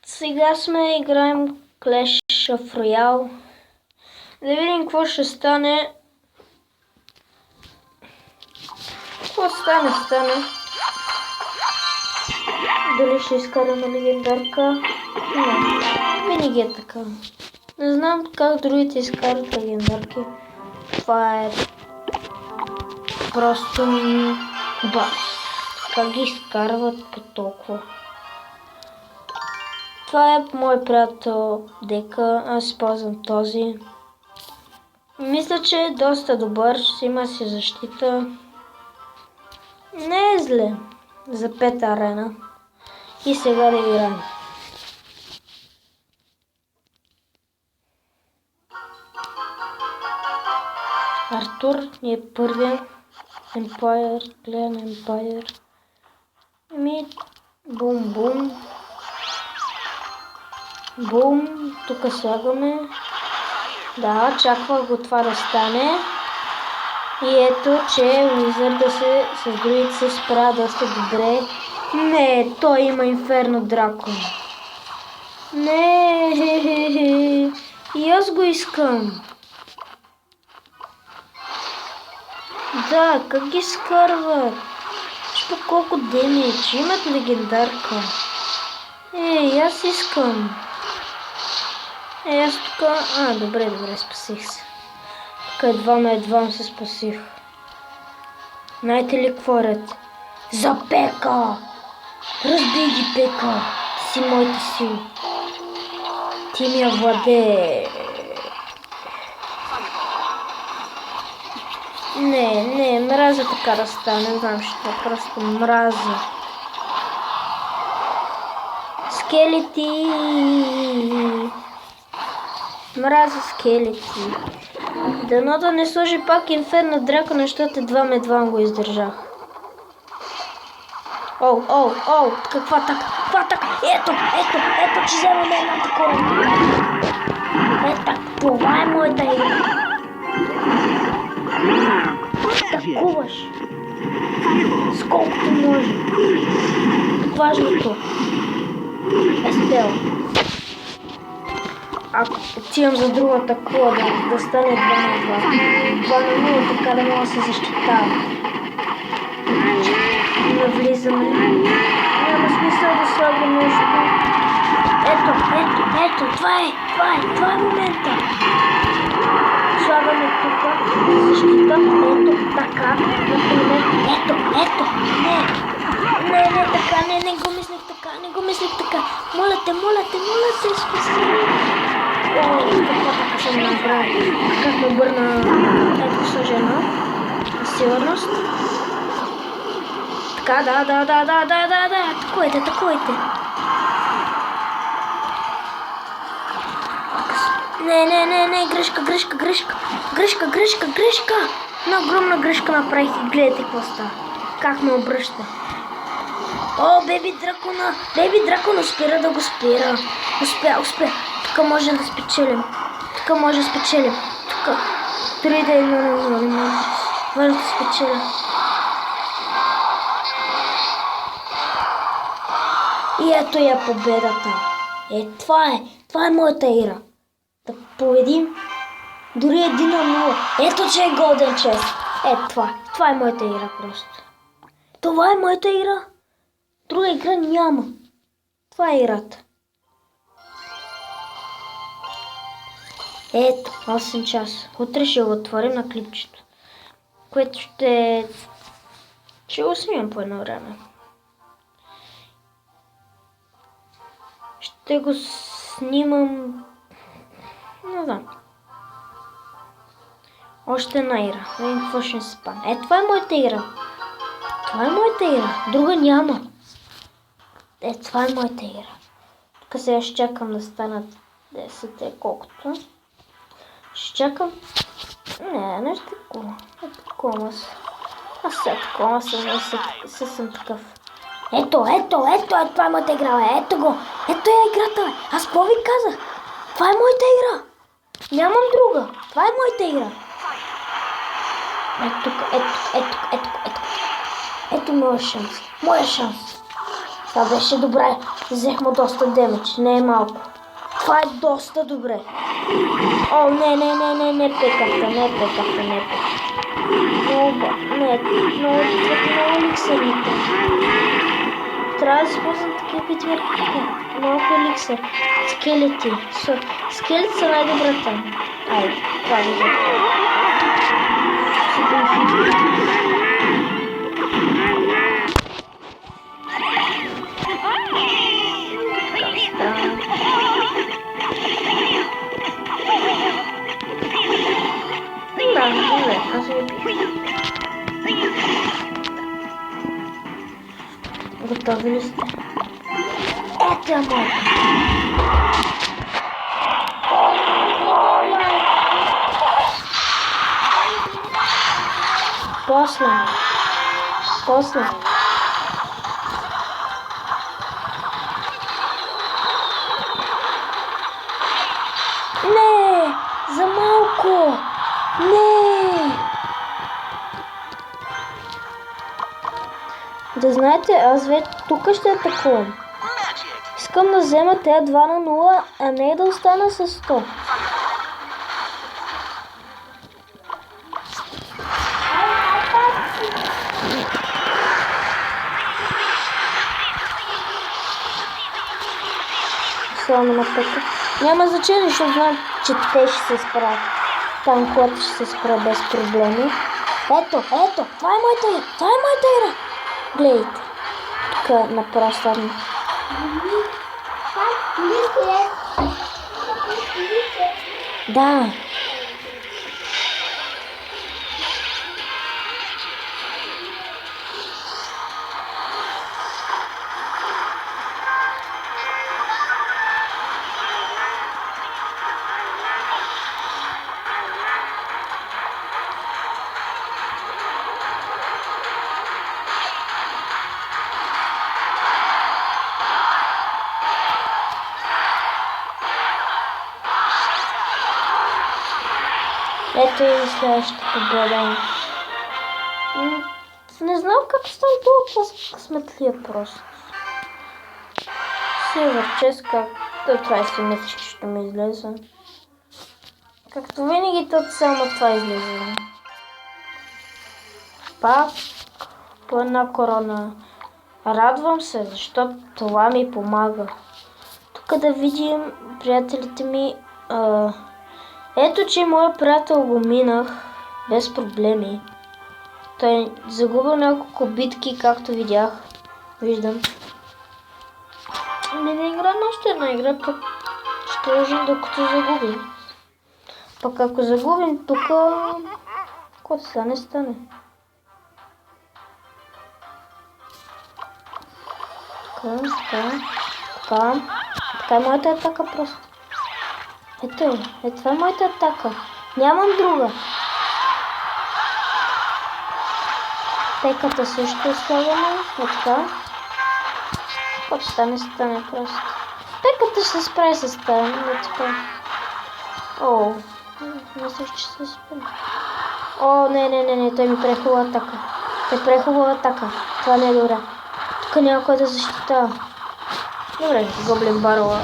Сега играем Clash of Royale. Да видим какво ще стане. Какво стане? Дали ще изкараме легендарка? Не, винаги е така. Не знам как другите изкарат легендарки. Това е просто как ги изкарват по толкова. Това е мой приятел дека, аз използвам този. Мисля, че е доста добър, ще има си защита. Не е зле за 5 арена. И сега да играем. Артур е първия. Empire, гледам Empire. Бум. Бум, тук слагаме. Да, очаква го това да стане. И ето, че Wizard с другите се справя доста добре. Не, той има Инферно Дракон. Не, и аз го искам. Да, как ги скарват? Що колко демидж, имат легендарка. Аз искам. Аз тук... добре, спасих се. Тук едва се спасих. Знаете ли какво е ред? За Пека! Разбий ги, Пека! Ти си моите сили. Ти ми я владее. Не, мразя така да стане. Не знам, що просто мразя. Скелети! Мразя скелети. Дано да не сложи пак Инферно Дракон, защото едва го издържах. Каква така? Ето, че вземаме една такова. Това е моята игра. Атакуваш. Сколкото може. Важното. Спел. Ако отивам за другата кола да стане 2 на 2. 2 на 0, така да мога да се защитавам. Навлизаме. Няма смисъл да слагам нещо. Ето, това е момента. Слагаме тук защита. Ето, така. Например, ето. Не, така, не го мислих така. Моля те, спаси. Какво така съм направил? Как ме обърна ето съжена? Сигурност. Така, да. Атакуйте. Не, грешка. Една огромна грешка направих и гледайте какво става. Как ме обръща. Беби дракона, спира да го спира. Успя. Тук може да спечелим. Тук 3 да 1-0. Важно да спечеля. И ето я победата. Това е моята игра. Да победим дори 1-0. Ето, че е Golden Chest. Това е моята игра просто. Това е моята игра. Друга игра няма. Това е играта. Ето, 8 часа. Утре ще го отворим на клипчето. Което ще го снимам по едно време. Ще го снимам... Не знам. Още една игра. Да видим какво ще се пане. Това е моята игра. Друга няма. Това е моята игра. Тук сега ще чакам да станат 10 колкото. Ще чакам. Не ще такова. Такова се. Аз сега такова съм такъв. Ето, това е моята игра, ето го. Ето е играта, аз какво ви казах? Това е моята игра. Нямам друга. Това е моята игра. Ето моя шанс. Това беше добра. Взех му доста демидж, не е малко. Това е доста добре. О, не пекавта, не пекавта. Много еликсърите. Трябва да използвам такива битви, малко еликсър. Скелети. Скелети са най-добрата. Айде, това виждам. Добре, аз ви бих. Готови ли сте? Ето я моя! После. Не! За малко! Не! Да знаете, аз вече тук ще атакувам. Искам да взема тези 2 на 0, а не да остана с 100. Само на пътя. Няма значение, защото знам, че те ще се справят. Танкът ще се справя без проблеми. Ето, това е моята игра. Гледайте. Тук направо стадно. Да. Ето и следващата победа. Не знам как стана толкова късметлия просто. Силвър чест, както това си мислиш, че ще ми излезе. Както винаги, то само това излезе. Пак по една корона. Радвам се, защото това ми помага. Тук да видим приятелите ми. Ето, че моя приятел го минах без проблеми. Той загубил няколко битки, както видях. Виждам. Не играем още една игра, пък ще лъжим докато загубим. Пък ако загубим тук, какво да стане? Така е моята атака просто. Ето това е моята атака. Нямам друга. Пеката също е слагана. Така. Каквото стане просто. Пеката ще се справи с тази. О, мисля, че се справи. О, не, той ми прехубава атака. Това не е добре. Тук няма кой да защитава. Добре, гоблин барова.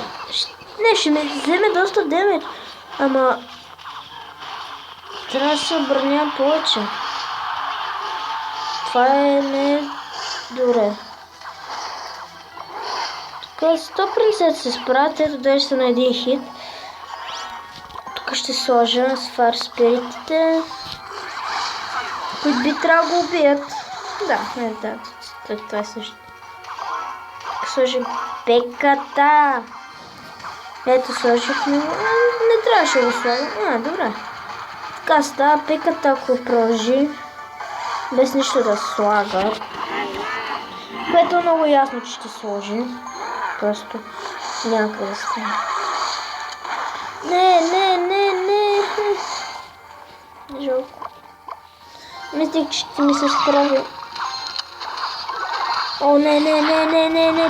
Не, ще ми вземе доста демидж. Ама трябва да се обърнявам повече. Това е не добре. Тук 150 се справят, ето даже са на един хит. Тук ще сложа с фар спиритите, които би трябвало да го убият. Да, това е също. Тук сложим пеката. Ето сложих него. Не трябваше да го слагам. Добре. Така става пеката, ако продължи без нищо да слага. Което е много ясно, че ще сложи. Просто някъде да стане. Не. Жалко. Мислих, че ще ми се справи. О, не.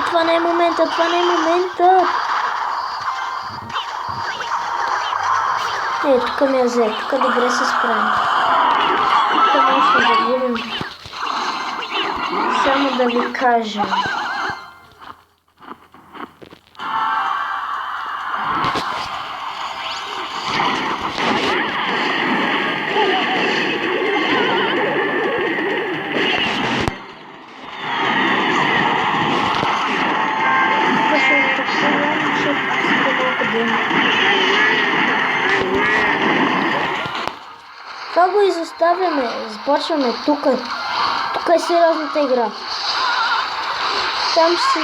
Това не е момента. Тук ме взе. Тук добре се справим. Тук може да загубим. Само да ви кажа. Това го изоставяме. Започваме тук. Тук е сериозната игра. Там ще...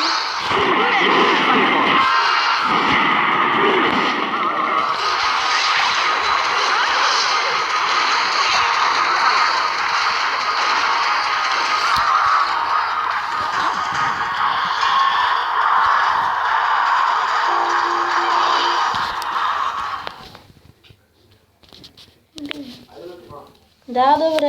Да, добре.